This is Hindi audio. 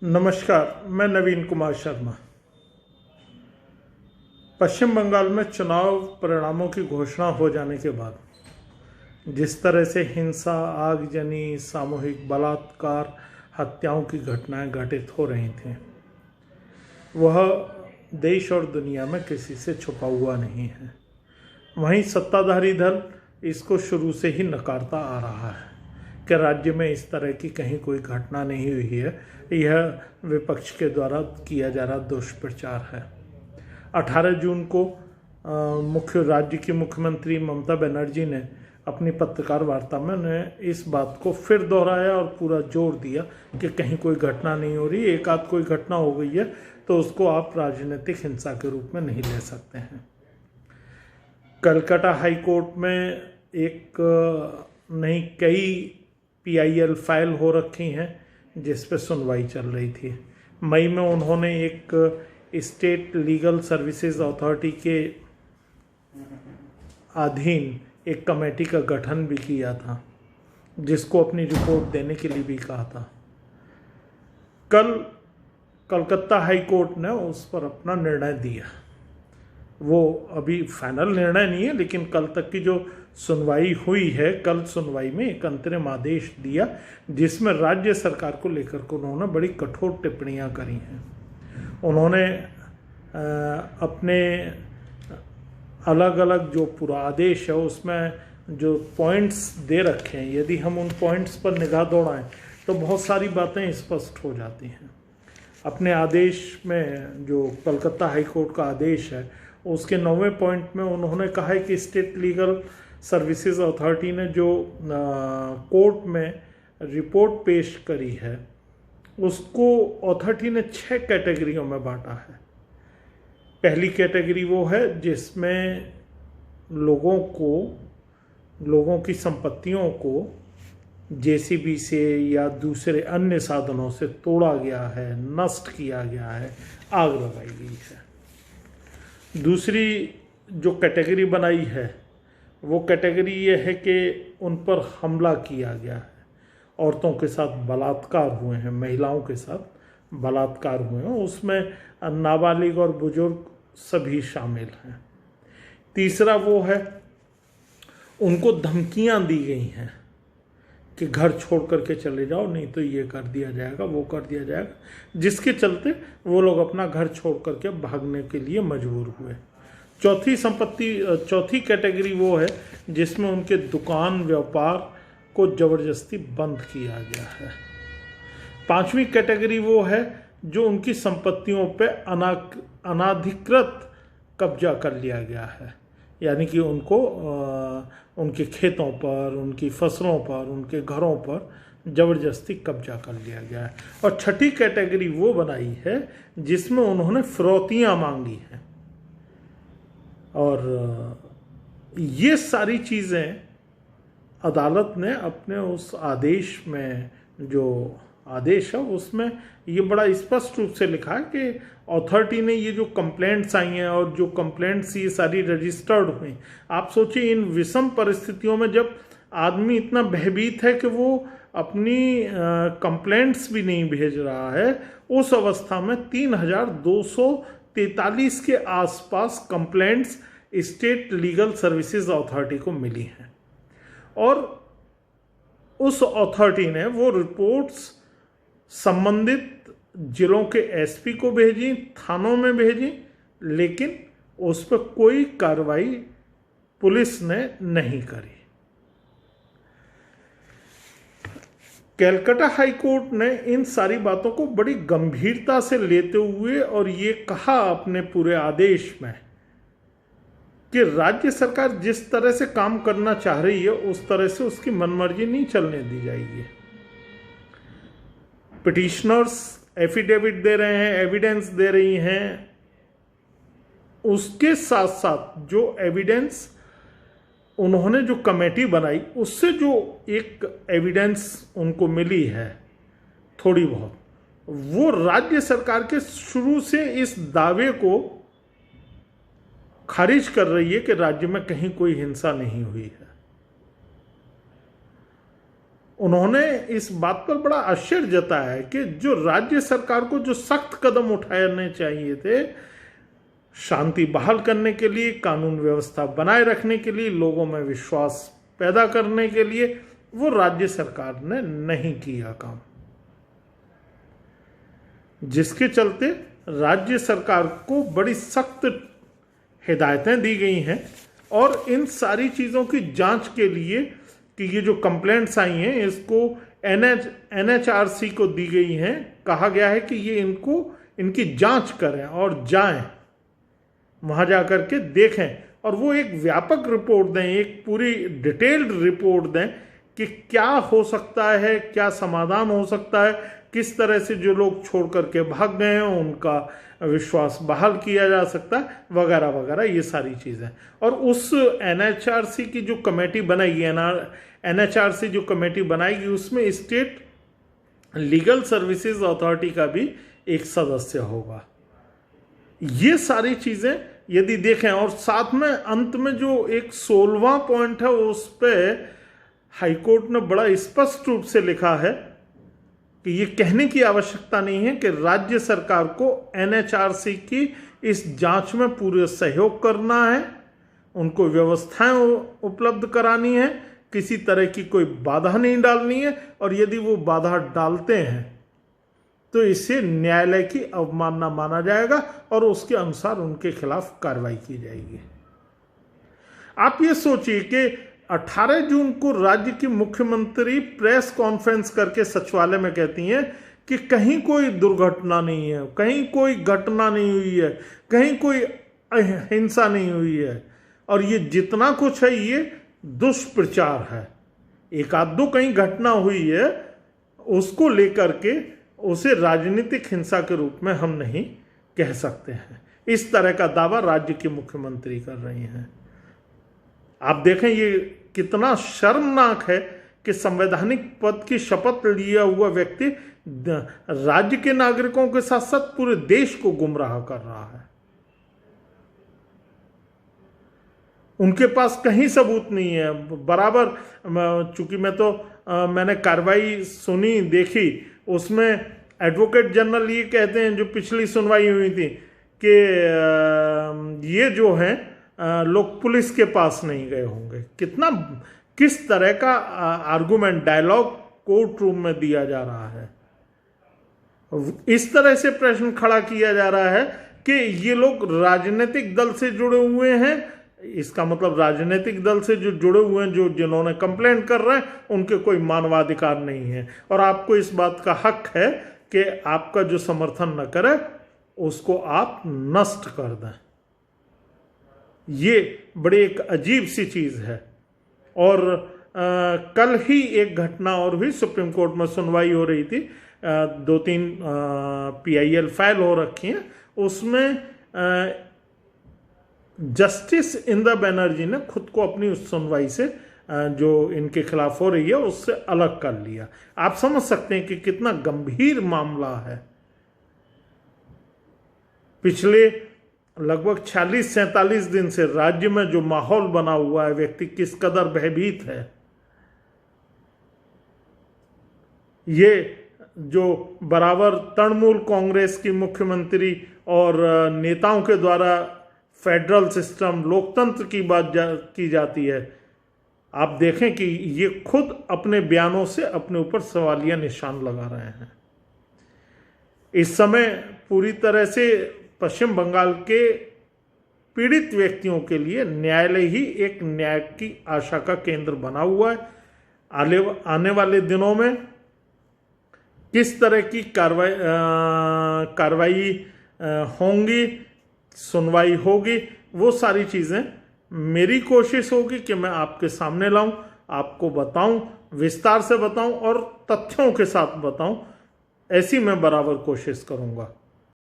नमस्कार, मैं नवीन कुमार शर्मा। पश्चिम बंगाल में चुनाव परिणामों की घोषणा हो जाने के बाद जिस तरह से हिंसा, आगजनी, सामूहिक बलात्कार, हत्याओं की घटनाएं घटित हो रही थीं, वह देश और दुनिया में किसी से छुपा हुआ नहीं है। वहीं सत्ताधारी दल इसको शुरू से ही नकारता आ रहा है कि राज्य में इस तरह की कहीं कोई घटना नहीं हुई है। यह विपक्ष के द्वारा किया जा रहा दुष्प्रचार है। 18 जून को राज्य की मुख्यमंत्री ममता बनर्जी ने अपनी पत्रकार वार्ता में इस बात को फिर दोहराया और पूरा जोर दिया कि कहीं कोई घटना नहीं हो रही। एक आध कोई घटना हो गई है तो उसको आप राजनीतिक हिंसा के रूप में नहीं ले सकते हैं। कलकत्ता हाई कोर्ट में कई PIL फाइल हो रखी हैं जिस पे सुनवाई चल रही थी। मई में उन्होंने एक स्टेट लीगल सर्विसेज अथॉरिटी के अधीन एक कमेटी का गठन भी किया था, जिसको अपनी रिपोर्ट देने के लिए भी कहा था। कल कलकत्ता हाई कोर्ट ने उस पर अपना निर्णय दिया। वो अभी फाइनल निर्णय नहीं है, लेकिन कल तक की जो सुनवाई हुई है, कल सुनवाई में एक अंतरिम आदेश दिया जिसमें राज्य सरकार को लेकर के उन्होंने बड़ी कठोर टिप्पणियां करी हैं। उन्होंने अपने अलग अलग जो पूरा आदेश है उसमें जो पॉइंट्स दे रखे हैं, यदि हम उन पॉइंट्स पर निगाह दौड़ाएं तो बहुत सारी बातें स्पष्ट हो जाती हैं। अपने आदेश में जो कलकत्ता हाई कोर्ट का आदेश है उसके 9वें पॉइंट में उन्होंने कहा है कि स्टेट लीगल सर्विसेज अथॉरिटी ने जो कोर्ट में रिपोर्ट पेश करी है उसको अथॉरिटी ने 6 कैटेगरियों में बांटा है। पहली कैटेगरी वो है जिसमें लोगों की संपत्तियों को JCB से या दूसरे अन्य साधनों से तोड़ा गया है, नष्ट किया गया है, आग लगाई गई है। दूसरी जो कैटेगरी बनाई है वो कैटेगरी ये है कि उन पर हमला किया गया है, औरतों के साथ बलात्कार हुए हैं, महिलाओं के साथ बलात्कार हुए हैं, उसमें नाबालिग और बुजुर्ग सभी शामिल हैं। तीसरा वो है उनको धमकियां दी गई हैं कि घर छोड़ करके चले जाओ, नहीं तो ये कर दिया जाएगा, वो कर दिया जाएगा, जिसके चलते वो लोग अपना घर छोड़ करके भागने के लिए मजबूर हुए। चौथी कैटेगरी वो है जिसमें उनके दुकान व्यापार को जबरदस्ती बंद किया गया है। 5वीं कैटेगरी वो है जो उनकी संपत्तियों पे अनाधिकृत कब्जा कर लिया गया है, यानी कि उनको उनके खेतों पर, उनकी फसलों पर, उनके घरों पर जबरदस्ती कब्जा कर लिया गया है। और 6ठी कैटेगरी वो बनाई है जिसमें उन्होंने फिरौतियां मांगी हैं। और ये सारी चीज़ें अदालत ने अपने उस आदेश में, जो आदेश है उसमें ये बड़ा स्पष्ट रूप से लिखा है कि अथॉरिटी ने ये जो कंप्लेंट्स आई हैं और जो कंप्लेंट्स ये सारी रजिस्टर्ड हुई, आप सोचिए इन विषम परिस्थितियों में जब आदमी इतना भयभीत है कि वो अपनी कंप्लेंट्स भी नहीं भेज रहा है, उस अवस्था में 3243 के आसपास complaints state legal services authority को मिली हैं। और उस अथॉरिटी ने वो रिपोर्ट्स संबंधित जिलों के SP को भेजी, थानों में भेजी, लेकिन उस पर कोई कार्रवाई पुलिस ने नहीं करी। कलकत्ता हाई कोर्ट ने इन सारी बातों को बड़ी गंभीरता से लेते हुए और ये कहा अपने पूरे आदेश में कि राज्य सरकार जिस तरह से काम करना चाह रही है उस तरह से उसकी मनमर्जी नहीं चलने दी जाएगी। पिटिशनर्स एफिडेविट दे रहे हैं, एविडेंस दे रही हैं, उसके साथ साथ जो एविडेंस उन्होंने जो कमेटी बनाई उससे जो एक एविडेंस उनको मिली है थोड़ी बहुत, वो राज्य सरकार के शुरू से इस दावे को खारिज कर रही है कि राज्य में कहीं कोई हिंसा नहीं हुई है। उन्होंने इस बात पर बड़ा आश्चर्य जताया है कि जो राज्य सरकार को जो सख्त कदम उठाने चाहिए थे शांति बहाल करने के लिए, कानून व्यवस्था बनाए रखने के लिए, लोगों में विश्वास पैदा करने के लिए, वो राज्य सरकार ने नहीं किया काम, जिसके चलते राज्य सरकार को बड़ी सख्त हिदायतें दी गई हैं और इन सारी चीज़ों की जांच के लिए कि ये जो कंप्लेंट्स आई हैं इसको NHRC को दी गई हैं। कहा गया है कि ये इनकी जांच करें और जाएं, वहाँ जा कर के देखें और वो एक व्यापक रिपोर्ट दें, एक पूरी डिटेल्ड रिपोर्ट दें कि क्या हो सकता है, क्या समाधान हो सकता है, किस तरह से जो लोग छोड़ करके भाग गए हैं उनका विश्वास बहाल किया जा सकता है, वगैरह वगैरह, ये सारी चीज़ें। और उस NHRC की जो कमेटी बनाएगी, NHRC जो कमेटी बनाएगी उसमें स्टेट लीगल सर्विसेज अथॉरिटी का भी एक सदस्य होगा। ये सारी चीज़ें यदि देखें और साथ में अंत में जो एक 16वां पॉइंट है उस पर हाईकोर्ट ने बड़ा स्पष्ट रूप से लिखा है कि ये कहने की आवश्यकता नहीं है कि राज्य सरकार को NHRC की इस जांच में पूरे सहयोग करना है, उनको व्यवस्थाएं उपलब्ध करानी है, किसी तरह की कोई बाधा नहीं डालनी है और यदि वो बाधा डालते हैं तो इसे न्यायालय की अवमानना माना जाएगा और उसके अनुसार उनके खिलाफ कार्रवाई की जाएगी। आप ये सोचिए कि 18 जून को राज्य की मुख्यमंत्री प्रेस कॉन्फ्रेंस करके सचिवालय में कहती हैं कि कहीं कोई दुर्घटना नहीं है, कहीं कोई घटना नहीं हुई है, कहीं कोई हिंसा नहीं हुई है और ये जितना कुछ है ये दुष्प्रचार है। एक आध दो कहीं घटना हुई है उसको लेकर के उसे राजनीतिक हिंसा के रूप में हम नहीं कह सकते हैं। इस तरह का दावा राज्य के मुख्यमंत्री कर रही हैं। आप देखें ये कितना शर्मनाक है कि संवैधानिक पद की शपथ लिया हुआ व्यक्ति राज्य के नागरिकों के साथ साथ पूरे देश को गुमराह कर रहा है। उनके पास कहीं सबूत नहीं है। बराबर, चूंकि मैंने कार्रवाई सुनी देखी, उसमें एडवोकेट जनरल ये कहते हैं जो पिछली सुनवाई हुई थी कि ये जो हैं लोग पुलिस के पास नहीं गए होंगे। किस तरह का आर्गुमेंट, डायलॉग कोर्ट रूम में दिया जा रहा है। इस तरह से प्रश्न खड़ा किया जा रहा है कि ये लोग राजनीतिक दल से जुड़े हुए हैं। इसका मतलब राजनीतिक दल से जो जुड़े हुए हैं, जिन्होंने कंप्लेंट कर रहे हैं, उनके कोई मानवाधिकार नहीं है और आपको इस बात का हक है कि आपका जो समर्थन न करे उसको आप नष्ट कर दें। ये बड़ी एक अजीब सी चीज़ है। और कल ही एक घटना और हुई, सुप्रीम कोर्ट में सुनवाई हो रही थी, 2-3 PIL फाइल हो रखी हैं, उसमें जस्टिस इंदिरा बनर्जी ने खुद को अपनी उस सुनवाई से जो इनके खिलाफ हो रही है उससे अलग कर लिया। आप समझ सकते हैं कि कितना गंभीर मामला है। पिछले लगभग 46-47 दिन से राज्य में जो माहौल बना हुआ है, व्यक्ति किस कदर भयभीत है। ये जो बराबर तृणमूल कांग्रेस की मुख्यमंत्री और नेताओं के द्वारा फेडरल सिस्टम, लोकतंत्र की बात की जाती है, आप देखें कि ये खुद अपने बयानों से अपने ऊपर सवालिया निशान लगा रहे हैं। इस समय पूरी तरह से पश्चिम बंगाल के पीड़ित व्यक्तियों के लिए न्यायालय ही एक न्याय की आशा का केंद्र बना हुआ है। आने वाले दिनों में किस तरह की कार्रवाई होंगी, सुनवाई होगी, वो सारी चीज़ें मेरी कोशिश होगी कि मैं आपके सामने लाऊं, आपको बताऊं, विस्तार से बताऊं और तथ्यों के साथ बताऊं। ऐसी मैं बराबर कोशिश करूंगा।